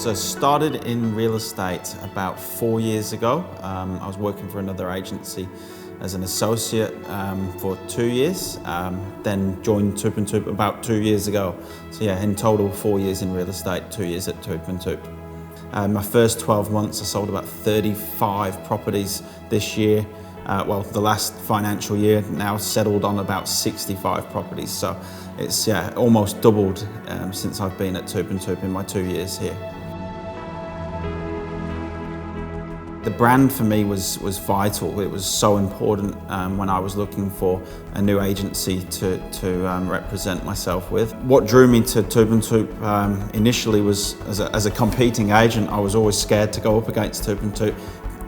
So I started in real estate about 4 years ago. I was working for another agency as an associate for 2 years, then joined Toop and Toop about 2 years ago. So yeah, in total 4 years in real estate, 2 years at Toop and Toop. My first 12 months I sold about 35 properties this year. Well, the last financial year now settled on about 65 properties. So it's almost doubled since I've been at Toop and Toop in my 2 years here. The brand for me was vital. It was so important when I was looking for a new agency to represent myself with. What drew me to Toop and Toop initially was as a competing agent. I was always scared to go up against Toop and Toop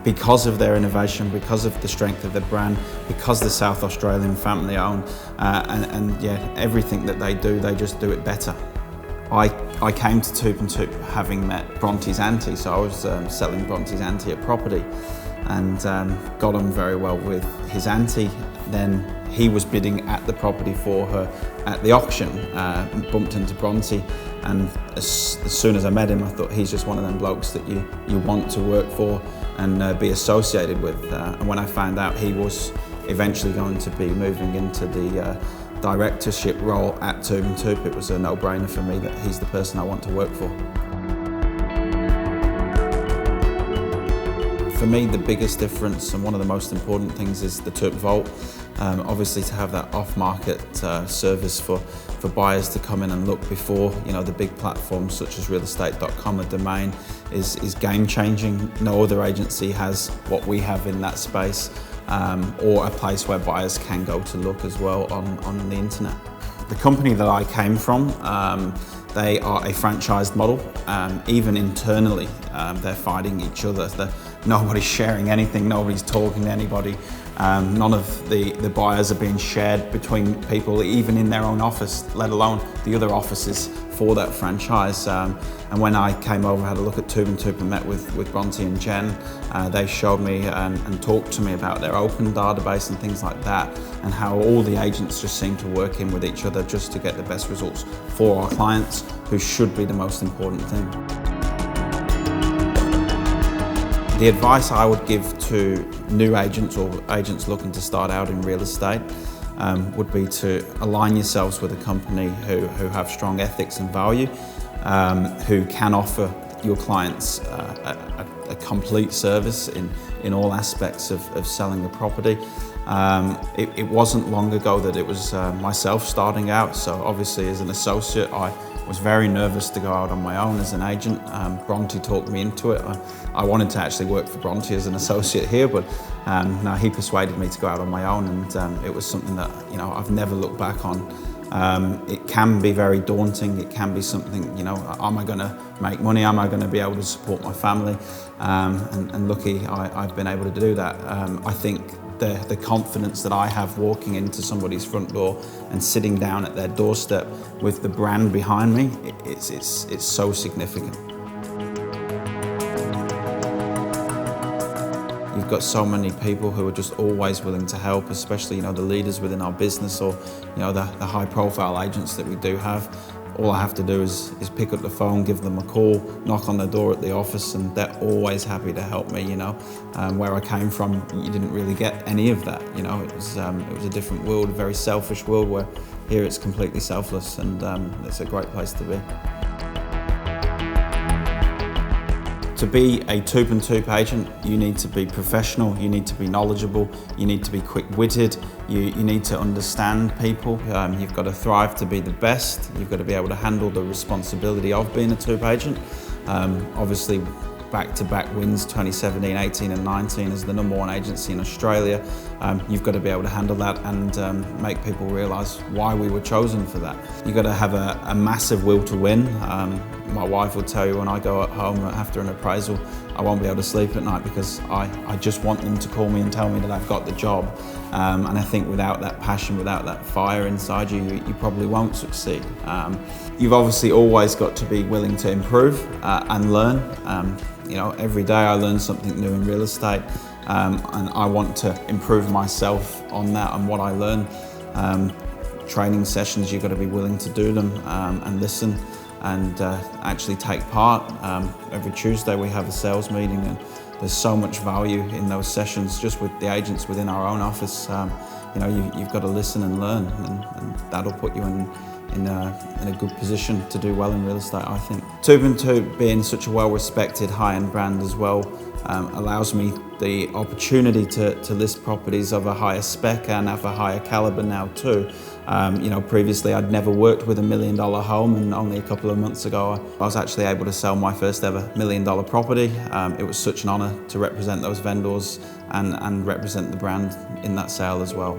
because of their innovation, because of the strength of the brand, because they're South Australian family owned, and yeah, everything that they do, they just do it better. I came to Toop and Toop having met Bronte's auntie, so I was selling Bronte's auntie a property and got on very well with his auntie. Then he was bidding at the property for her at the auction, bumped into Bronte, and as soon as I met him I thought he's just one of them blokes that you want to work for and be associated with. And when I found out he was eventually going to be moving into the directorship role at Toop and Toop, it was a no-brainer for me that he's the person I want to work for. For me, the biggest difference and one of the most important things is the Toop Vault. Obviously, to have that off-market service for buyers to come in and look before the big platforms such as realestate.com, a domain, is game-changing. No other agency has what we have in that space, or a place where buyers can go to look as well on the internet. The company that I came from, they are a franchised model. Even internally, they're fighting each other. Nobody's sharing anything, nobody's talking to anybody. None of the buyers are being shared between people, even in their own office, let alone the other offices for that franchise. And when I came over, had a look at Toop and Toop and met with Bronte and Jen, they showed me and talked to me about their open database and things like that, and how all the agents just seem to work in with each other just to get the best results for our clients, who should be the most important thing. The advice I would give to new agents or agents looking to start out in real estate would be to align yourselves with a company who have strong ethics and value, who can offer your clients a complete service in all aspects of selling a property. It wasn't long ago that it was myself starting out, so obviously as an associate I was very nervous to go out on my own as an agent. Bronte talked me into it. I wanted to actually work for Bronte as an associate here, but no, he persuaded me to go out on my own, and it was something that I've never looked back on. It can be very daunting. It can be something, am I going to make money? Am I going to be able to support my family? And lucky I've been able to do that. I think the confidence that I have walking into somebody's front door and sitting down at their doorstep with the brand behind me, it's so significant. You've got so many people who are just always willing to help, especially the leaders within our business, or the high-profile agents that we do have. All I have to do is pick up the phone, give them a call, knock on the door at the office, and they're always happy to help me. Where I came from, you didn't really get any of that. It was a different world, a very selfish world, where here it's completely selfless, and it's a great place to be. To be a Toop and Toop agent, you need to be professional, you need to be knowledgeable, you need to be quick-witted, you need to understand people, you've got to thrive to be the best, you've got to be able to handle the responsibility of being a Toop agent. Obviously, back-to-back wins 2017, 18 and 19 as the #1 agency in Australia. You've got to be able to handle that and make people realise why we were chosen for that. You've got to have a massive will to win. My wife will tell you when I go at home after an appraisal, I won't be able to sleep at night because I just want them to call me and tell me that I've got the job. And I think without that passion, without that fire inside you, you probably won't succeed. You've obviously always got to be willing to improve and learn. Every day I learn something new in real estate, and I want to improve myself on that and what I learn. Training sessions, you've got to be willing to do them and listen. and actually take part. Every Tuesday we have a sales meeting, and there's so much value in those sessions just with the agents within our own office. You've got to listen and learn, and that'll put you in a good position to do well in real estate, I think. 2BN2 being such a well-respected high-end brand as well allows me the opportunity to list properties of a higher spec and of a higher calibre now too. Previously I'd never worked with $1 million home, and only a couple of months ago I was actually able to sell my first ever $1 million property. It was such an honour to represent those vendors and represent the brand in that sale as well.